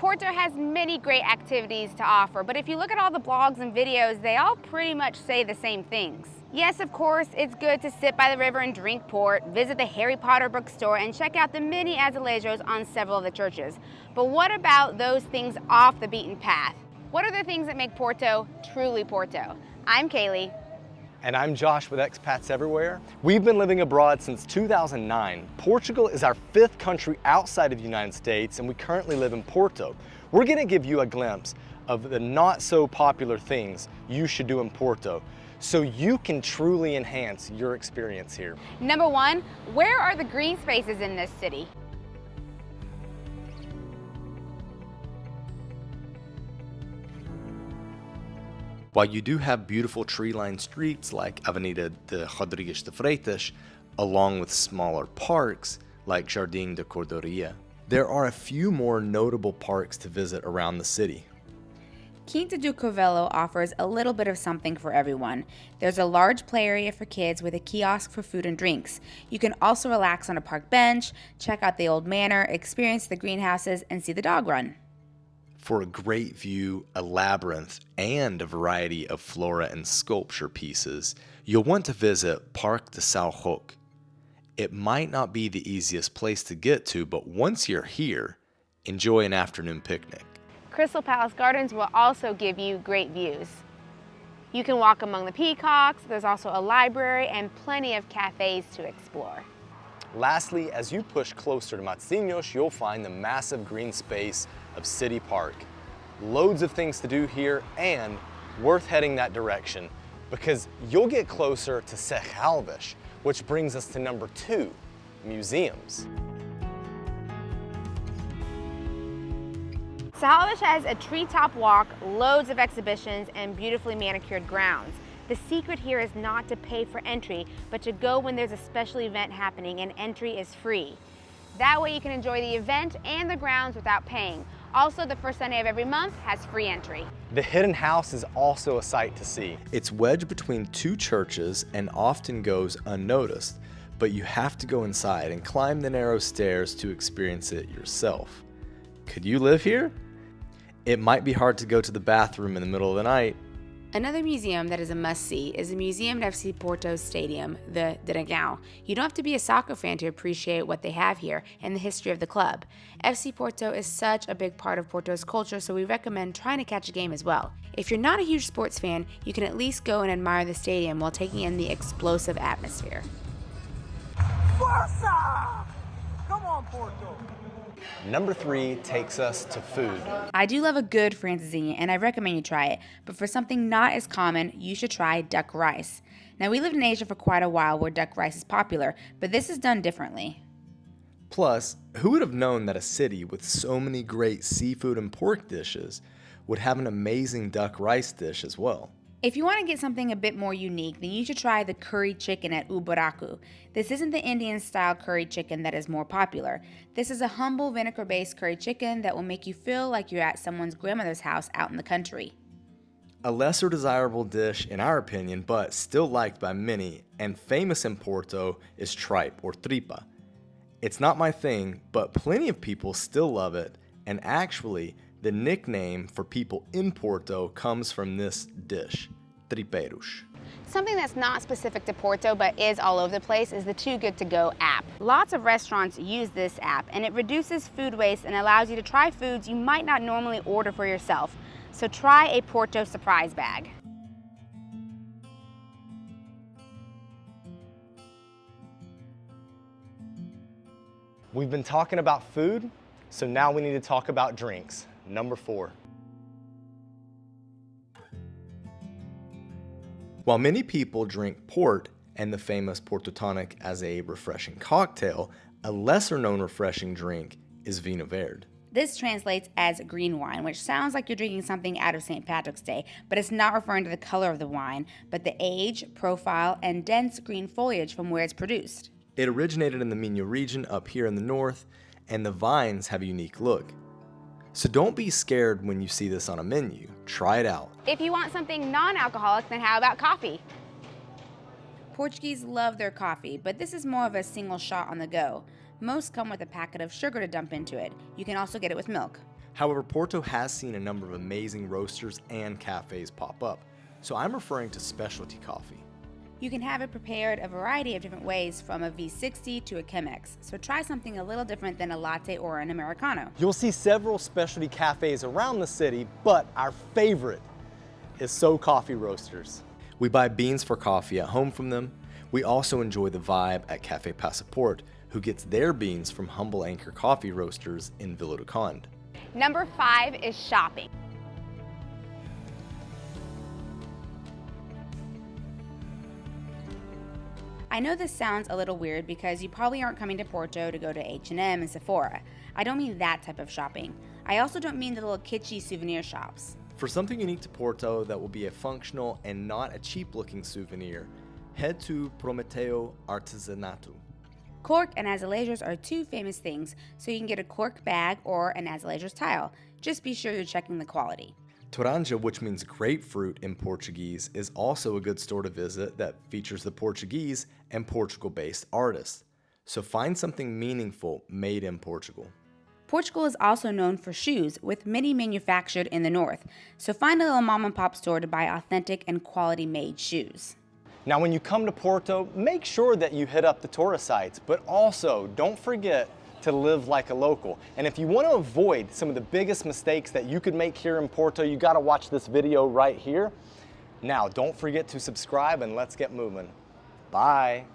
Porto has many great activities to offer, but if you look at all the blogs and videos, they all pretty much say the same things. Yes, of course, it's good to sit by the river and drink port, visit the Harry Potter bookstore, and check out the mini azulejos on several of the churches. But what about those things off the beaten path? What are the things that make Porto truly Porto? I'm Kalie. And I'm Josh with Expats Everywhere. We've been living abroad since 2009. Portugal is our 5th country outside of the United States, and we currently live in Porto. We're gonna give you a glimpse of the not so popular things you should do in Porto, so you can truly enhance your experience here. Number 1, where are the green spaces in this city? While you do have beautiful tree-lined streets like Avenida de Rodrigues de Freitas, along with smaller parks like Jardim de Cordoria, there are a few more notable parks to visit around the city. Quinta do Covello offers a little bit of something for everyone. There's a large play area for kids with a kiosk for food and drinks. You can also relax on a park bench, check out the old manor, experience the greenhouses, and see the dog run. For a great view, a labyrinth, and a variety of flora and sculpture pieces, you'll want to visit Parque de São Roque. It might not be the easiest place to get to, but once you're here, enjoy an afternoon picnic. Crystal Palace Gardens will also give you great views. You can walk among the peacocks, there's also a library and plenty of cafes to explore. Lastly, as you push closer to Matosinhos, you'll find the massive green space of City Park. Loads of things to do here and worth heading that direction because you'll get closer to Serralves, which brings us to number 2, museums. Serralves has a treetop walk, loads of exhibitions, and beautifully manicured grounds. The secret here is not to pay for entry, but to go when there's a special event happening and entry is free. That way you can enjoy the event and the grounds without paying. Also, the first Sunday of every month has free entry. The Hidden House is also a sight to see. It's wedged between 2 churches and often goes unnoticed, but you have to go inside and climb the narrow stairs to experience it yourself. Could you live here? It might be hard to go to the bathroom in the middle of the night. Another museum that is a must-see is the museum at FC Porto's stadium, the Dragão. You don't have to be a soccer fan to appreciate what they have here and the history of the club. FC Porto is such a big part of Porto's culture, so we recommend trying to catch a game as well. If you're not a huge sports fan, you can at least go and admire the stadium while taking in the explosive atmosphere. Força! Come on, Porto! Number 3 takes us to food. I do love a good francesinha, and I recommend you try it, but for something not as common, you should try duck rice. Now, we lived in Asia for quite a while where duck rice is popular, but this is done differently. Plus, who would have known that a city with so many great seafood and pork dishes would have an amazing duck rice dish as well? If you want to get something a bit more unique, then you should try the curry chicken at O Buraco. This isn't the Indian-style curry chicken that is more popular. This is a humble vinegar-based curry chicken that will make you feel like you're at someone's grandmother's house out in the country. A lesser desirable dish in our opinion, but still liked by many and famous in Porto is tripe or tripa. It's not my thing, but plenty of people still love it, and actually, the nickname for people in Porto comes from this dish, tripeiros. Something that's not specific to Porto but is all over the place is the Too Good To Go app. Lots of restaurants use this app and it reduces food waste and allows you to try foods you might not normally order for yourself. So try a Porto surprise bag. We've been talking about food, so now we need to talk about drinks. Number 4. While many people drink port and the famous Porto tonic as a refreshing cocktail, a lesser known refreshing drink is vinho verde. This translates as green wine, which sounds like you're drinking something out of St. Patrick's Day, but it's not referring to the color of the wine, but the age, profile, and dense green foliage from where it's produced. It originated in the Minho region up here in the north, and the vines have a unique look. So don't be scared when you see this on a menu. Try it out. If you want something non-alcoholic, then how about coffee? Portuguese love their coffee, but this is more of a single shot on the go. Most come with a packet of sugar to dump into it. You can also get it with milk. However, Porto has seen a number of amazing roasters and cafes pop up, so I'm referring to specialty coffee. You can have it prepared a variety of different ways, from a V60 to a Chemex, so try something a little different than a latte or an Americano. You'll see several specialty cafes around the city, but our favorite is So Coffee Roasters. We buy beans for coffee at home from them. We also enjoy the vibe at Cafe Passaport, who gets their beans from Humble Anchor Coffee Roasters in Vila do Conde. Number 5 is shopping. I know this sounds a little weird because you probably aren't coming to Porto to go to H&M and Sephora. I don't mean that type of shopping. I also don't mean the little kitschy souvenir shops. For something unique to Porto that will be a functional and not a cheap-looking souvenir, head to Prometeo Artesanato. Cork and azulejos are two famous things, so you can get a cork bag or an azulejos tile. Just be sure you're checking the quality. Toranja, which means grapefruit in Portuguese, is also a good store to visit that features the Portuguese and Portugal-based artists. So find something meaningful made in Portugal. Portugal is also known for shoes, with many manufactured in the north, so find a little mom and pop store to buy authentic and quality made shoes. Now when you come to Porto, make sure that you hit up the tourist sites, but also don't forget to live like a local. And if you want to avoid some of the biggest mistakes that you could make here in Porto, you got to watch this video right here. Now don't forget to subscribe and let's get moving. Bye.